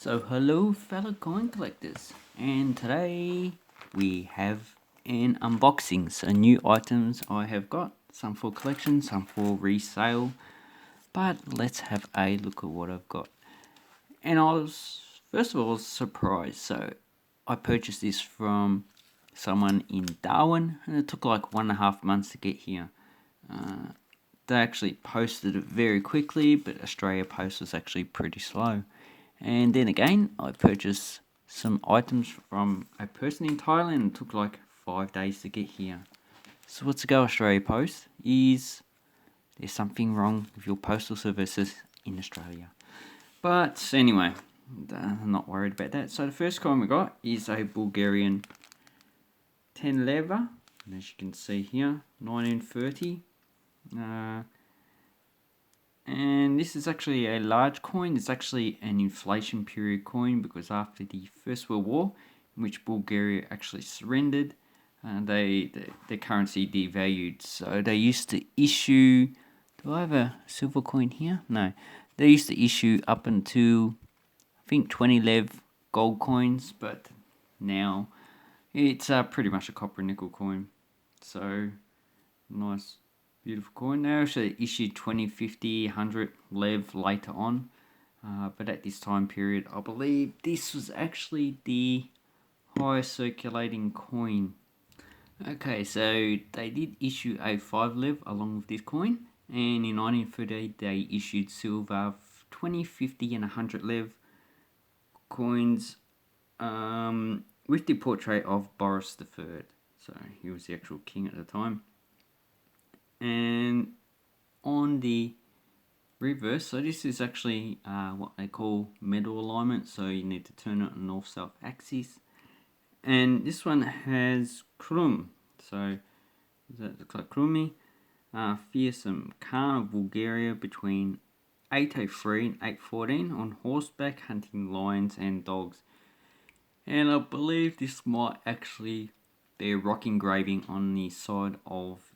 So hello fellow coin collectors, and today we have an unboxing. So new items I have got, some for collection, some for resale, but let's have a look at what I've got. And I was first of all surprised. So I purchased this from someone in Darwin, and it took like 1.5 months to get here. They actually posted it very quickly, but Australia Post was actually pretty slow. And then again, I purchased some items from a person in Thailand. It took like 5 days to get here. So what's the go, Australia Post? Is there's something wrong with your postal services in Australia? But anyway, I'm not worried about that. So the first coin we got is a Bulgarian 10 leva. And as you can see here, 1930. And this is actually a large coin. It's actually an inflation period coin because after the First World War, in which Bulgaria actually surrendered, their currency devalued. So they used to issue. Do I have a silver coin here? No. They used to issue up until I think 20 lev gold coins, but now it's pretty much a copper and nickel coin. So nice. Beautiful coin. They actually issued 20, 50, 100 lev later on. But at this time period, I believe this was actually the highest circulating coin. Okay, so they did issue a 5 lev along with this coin. And in 1938, they issued silver 20, 50, and 100 lev coins with the portrait of Boris III. So he was the actual king at the time. And on the reverse, so this is actually what they call medal alignment, so you need to turn it on north-south axis. And this one has Krum, so that looks like Krumi, fearsome Khan of Bulgaria between 803 and 814 on horseback hunting lions and dogs. And I believe this might actually be a rock engraving on the side of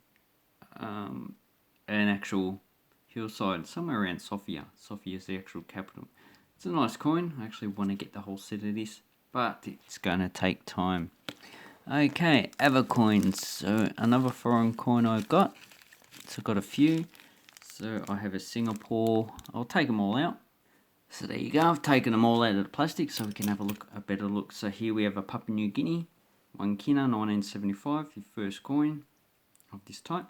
an actual hillside somewhere around Sofia. Sofia is the actual capital. It's a nice coin. I actually want to get the whole set of this, but it's going to take time. Okay, other coins. So another foreign coin I've got. So I've got a few. So I have a Singapore. I'll take them all out. So there you go. I've taken them all out of the plastic so we can have a better look. So here we have a Papua New Guinea, 1 kina, 1975, the first coin of this type.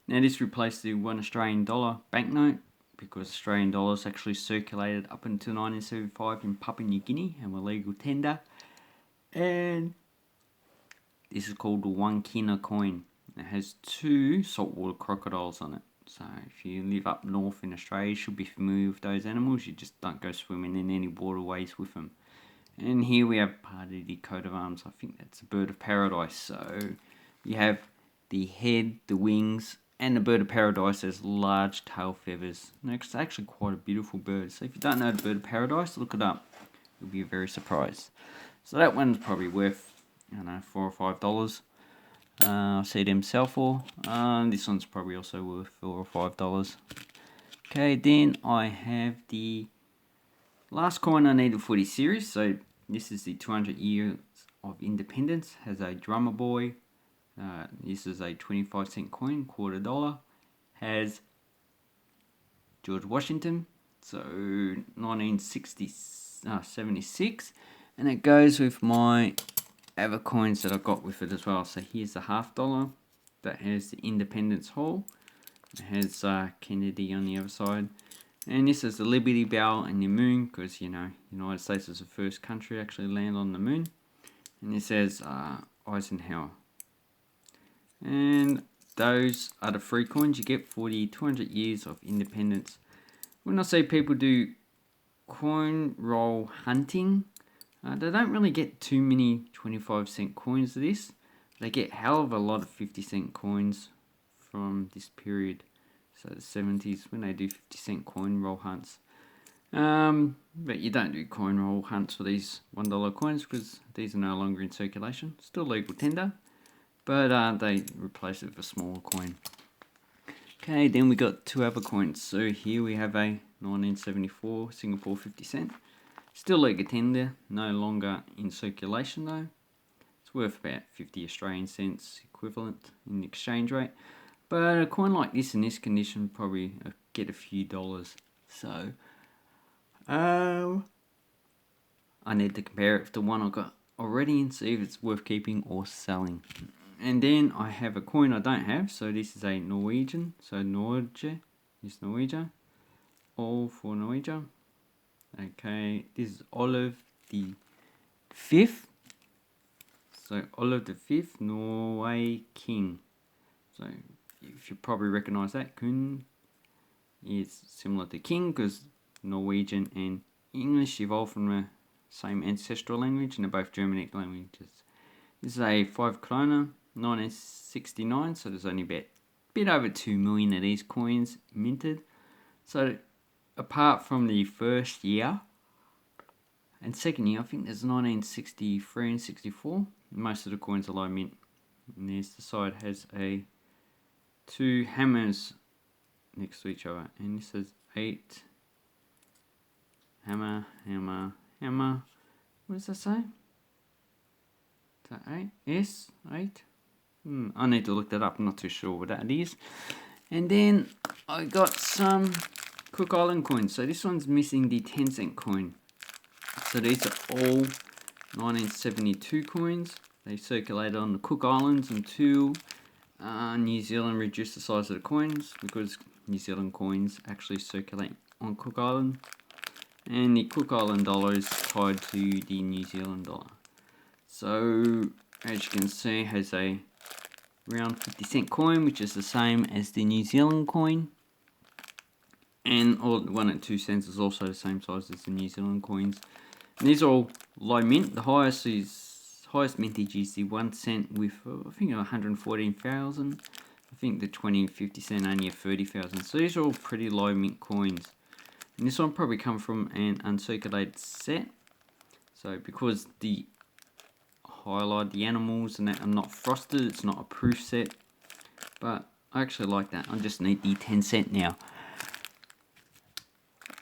Now this replaced the $1 Australian banknote because Australian dollars actually circulated up until 1975 in Papua New Guinea and were legal tender. And this is called the 1 kina coin. It has 2 saltwater crocodiles on it. So if you live up north in Australia, you should be familiar with those animals. You just don't go swimming in any waterways with them. And here we have part of the coat of arms. I think that's a bird of paradise. So you have the head, the wings, and the bird of paradise has large tail feathers. It's actually quite a beautiful bird. So if you don't know the bird of paradise, look it up. You'll be very surprised. So that one's probably worth, I don't know, $4 or $5. I see them sell for. This one's probably also worth $4 or $5. Okay, then I have the last coin I needed for this series. So this is the 200 years of independence. Has a drummer boy. This is a 25-cent coin, $0.25. Has George Washington, so 1976, and it goes with my other coins that I got with it as well. So here's the $50 that has the Independence Hall. It has Kennedy on the other side. And this is the Liberty Bell and the moon, because, you know, United States was the first country to actually land on the moon. And this says Eisenhower. And those are the free coins you get for the 200 years of independence. When I say people do coin roll hunting, they don't really get too many 25-cent coins of this. They get hell of a lot of 50-cent coins from this period. So the 70s when they do 50-cent coin roll hunts. But you don't do coin roll hunts for these $1 coins because these are no longer in circulation. Still legal tender, but they replace it with a smaller coin. Okay, then we got 2 other coins. So here we have a 1974 Singapore 50 cent. Still legal tender, no longer in circulation though. It's worth about 50 Australian cents equivalent in the exchange rate. But a coin like this in this condition would probably get a few dollars. So, I need to compare it to one I got already and see if it's worth keeping or selling. And then I have a coin I don't have. So this is a Norwegian. So Norge is Norwegia. All for Norwegia. Okay, this is Olav the 5th. So Olav the 5th, Norway King. So if you probably recognise that, Kun is similar to King because Norwegian and English evolved from the same ancestral language and they're both Germanic languages. This is a 5 kroner, 1969, so there's only about a bit over 2 million of these coins minted. So apart from the first year and second year, I think there's 1963 and 64. Most of the coins are low mint. And there's the side has a 2 hammers next to each other. And this is 8 hammer, hammer, hammer. What does that say? Is that 8? Yes, 8. I need to look that up. I'm not too sure what that is. And then I got some Cook Island coins. So this one's missing the 10 cent coin. So these are all 1972 coins. They circulated on the Cook Islands until New Zealand reduced the size of the coins because New Zealand coins actually circulate on Cook Island. And the Cook Island dollar is tied to the New Zealand dollar. So as you can see, it has a round 50 cent coin, which is the same as the New Zealand coin. And all 1 and 2 cents is also the same size as the New Zealand coins. And these are all low mint. The highest mintage is the 1 cent with I think 114,000. I think the 20 and 50 cent only have 30,000. So these are all pretty low mint coins. And this one probably come from an uncirculated set. So because the animals and that are not frosted, it's not a proof set. But I actually like that. I just need the 10 cent now.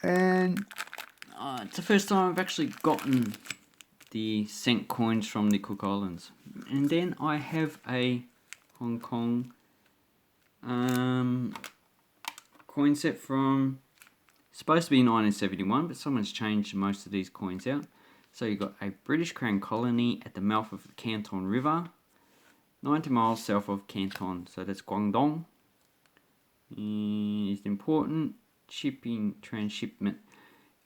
And it's the first time I've actually gotten the cent coins from the Cook Islands. And then I have a Hong Kong coin set from, supposed to be 1971, but someone's changed most of these coins out. So you've got a British Crown colony at the mouth of the Canton River, 90 miles south of Canton, so that's Guangdong. It's important. Transshipment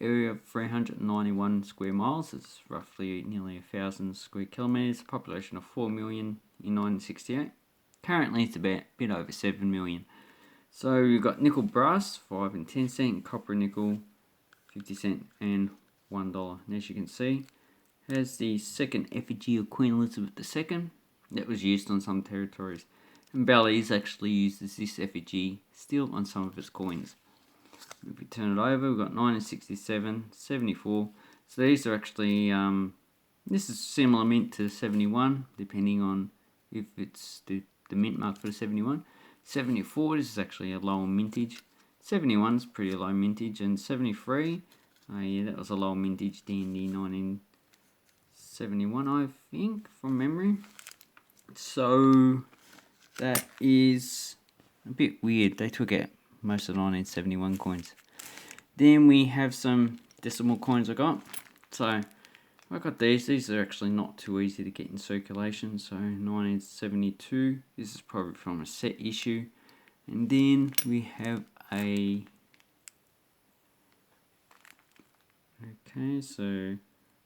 area of 391 square miles. It's roughly nearly 1,000 square kilometres. Population of 4 million in 1968. Currently it's about a bit over 7 million. So we've got nickel brass, 5 and 10 cent, copper nickel, 50 cent and $1. And as you can see, it has the second effigy of Queen Elizabeth II that was used on some territories. And Belize actually uses this effigy still on some of its coins. If we turn it over, we've got 1967, 74. So these are actually, this is similar mint to 71, depending on if it's the mint mark for the 71. 74, this is actually a lower mintage. 71 is pretty low mintage, and 73, yeah, that was a lower mintage than the 1971, I think, from memory. So that is a bit weird. They took out most of the 1971 coins. Then we have some decimal coins I got. So I got these. These are actually not too easy to get in circulation. So 1972. This is probably from a set issue. And then we have a... Okay, so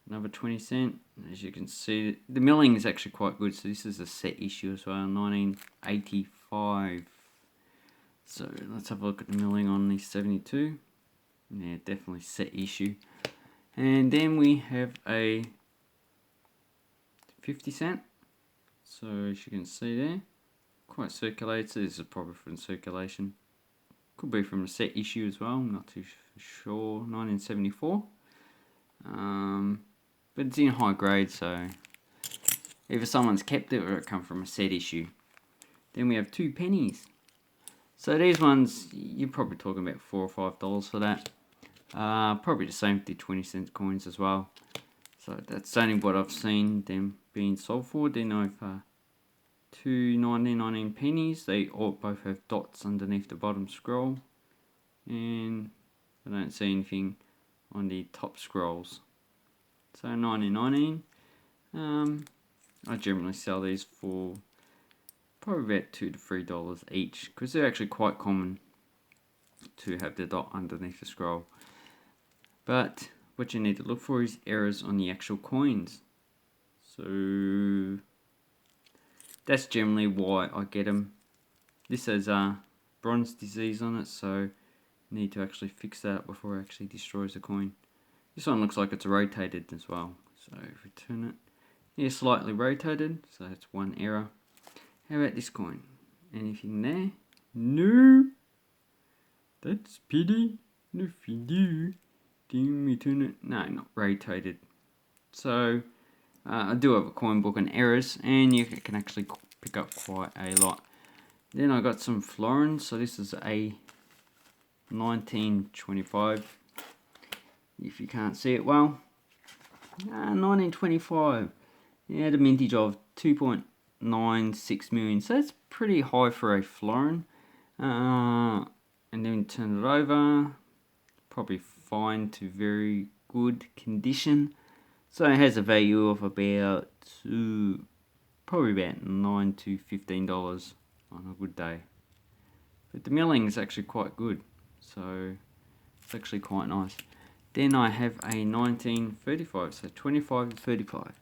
another 20 cent. As you can see, the milling is actually quite good. So this is a set issue as well, 1985. So let's have a look at the milling on the 72. Yeah, definitely set issue. And then we have a 50 cent. So as you can see there, quite circulated. So this is probably from circulation. Could be from a set issue as well. I'm not too sure. 1974. But it's in high grade, so either someone's kept it or it come from a set issue. Then we have 2 pennies. So these ones, you're probably talking about $4 or $5 for that. Probably the same with the 20-cent coins as well. So that's only what I've seen them being sold for. Then I've 2.19 pennies. They all both have dots underneath the bottom scroll, and I don't see anything on the top scrolls. So 19.19. I generally sell these for probably about $2 to $3 each, because they're actually quite common to have the dot underneath the scroll. But what you need to look for is errors on the actual coins. So that's generally why I get them. This has bronze disease on it, so I need to actually fix that before it actually destroys the coin. This one looks like it's rotated as well. So if we turn it, yeah, slightly rotated, so that's one error. How about this coin? Anything there? No. That's pity. Nothing do. Didn't we turn it? No, not rotated. So I do have a coin book on errors, and you can actually pick up quite a lot. Then I got some florins. So this is a 1925. If you can't see it well, 1925. Yeah, the mintage of 2.96 million. So that's pretty high for a florin. And then turn it over. Probably fine to very good condition. So it has a value of about probably about $9 to $15 on a good day. But the milling is actually quite good, so it's actually quite nice. Then I have a 1935, so 25 to 35.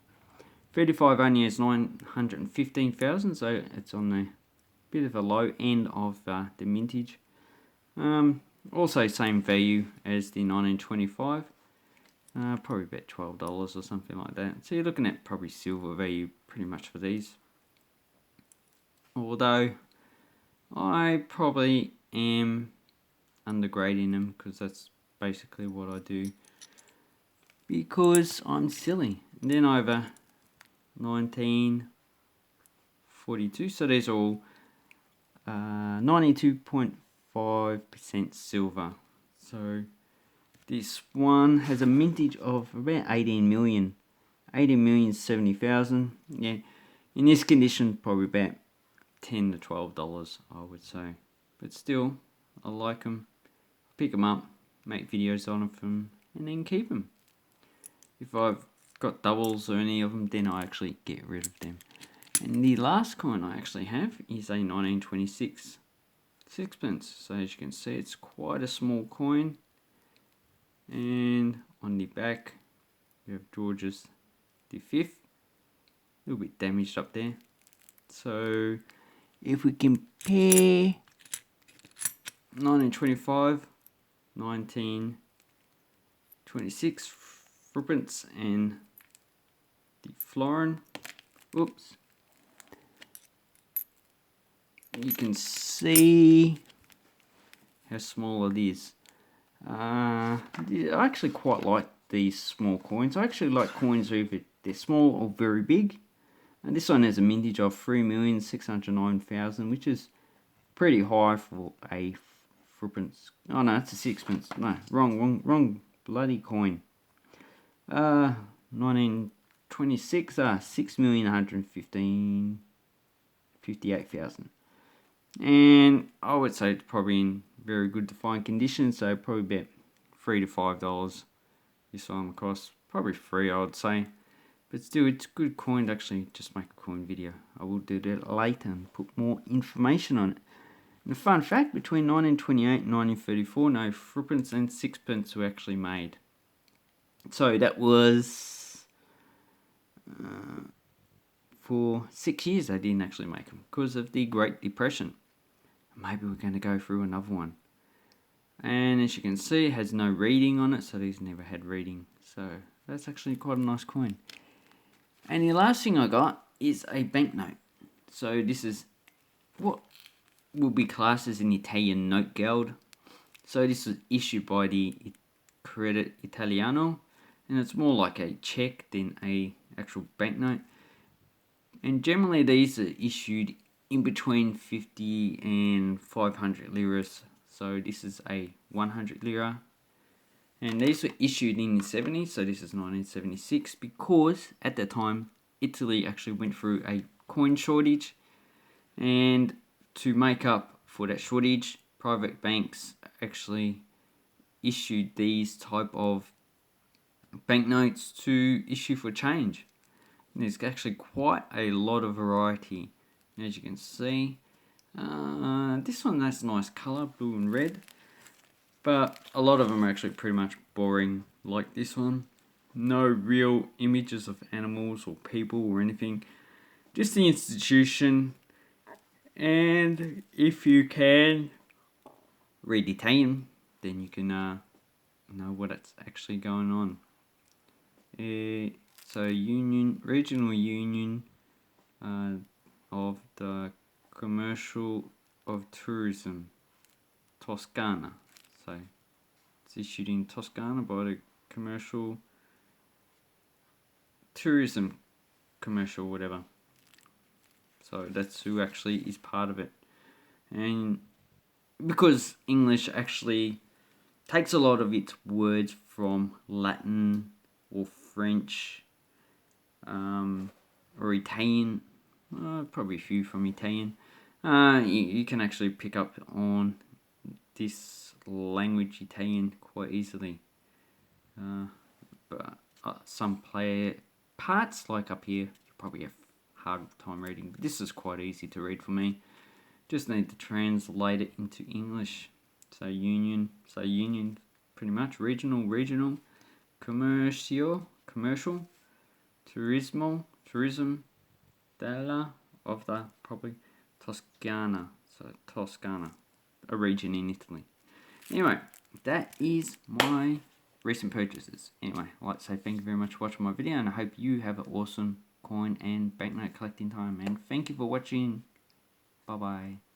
35 only has 915,000, so it's on the bit of a low end of the mintage. Also same value as the 1925. Probably about $12 or something like that. So you're looking at probably silver value pretty much for these. Although I probably am undergrading them, because that's basically what I do, because I'm silly. And then over 1942, so these are all 92.5% silver. So this one has a mintage of about 18 million 70,000. Yeah, in this condition probably about $10 to $12, I would say. But still, I like them. Pick them up, make videos on them, and then keep them. If I've got doubles or any of them, then I actually get rid of them. And the last coin I actually have is a 1926 sixpence. So as you can see, it's quite a small coin. And on the back, you have George's V. A little bit damaged up there. So if we compare 1925, 1926 threepence and the florin, oops, you can see how small it is. I actually quite like these small coins. I actually like coins either they're small or very big. And this one has a mintage of 3,609,000, which is pretty high for a threepence. Oh no, it's a sixpence. No, wrong bloody coin. 1926, 6,158,000. And I would say it's probably in very good to fine condition, so probably about $3 to $5 this one costs. Probably $3, I would say. But still, it's a good coin to actually just make a coin video. I will do that later and put more information on it. And a fun fact, between 1928 and 1934, no threepence and sixpence were actually made. So that was for 6 years they didn't actually make them because of the Great Depression. Maybe we're going to go through another one. And as you can see, it has no reading on it, so these never had reading. So that's actually quite a nice coin. And the last thing I got is a banknote. So this is what will be classed as an Italian note guild. So this was issued by the Credit Italiano, and it's more like a check than a actual banknote. And generally these are issued in between 50 and 500 liras. So this is a 100 lira. And these were issued in the 70s, so this is 1976, because at that time, Italy actually went through a coin shortage, and to make up for that shortage, private banks actually issued these type of banknotes to issue for change. And there's actually quite a lot of variety, as you can see. This one has a nice colour, blue and red. But a lot of them are actually pretty much boring, like this one. No real images of animals or people or anything. Just the institution. And if you can read Italian, then you can know what's actually going on. So regional union of the commercial of tourism, Toscana. So it's issued in Toscana by the commercial tourism commercial whatever. So that's who actually is part of it. And because English actually takes a lot of its words from Latin or French or Italian, probably a few from Italian, you can actually pick up on this language Italian quite easily. But some parts, like up here, you probably have a hard time reading. But this is quite easy to read for me. Just need to translate it into English. So union, pretty much. Regional. Commercio, commercial. Tourism. Della, of the, probably. Toscana, so Toscana, a region in Italy. Anyway, that is my recent purchases. Anyway, I'd like to say thank you very much for watching my video, and I hope you have an awesome coin and banknote collecting time. And thank you for watching. Bye bye.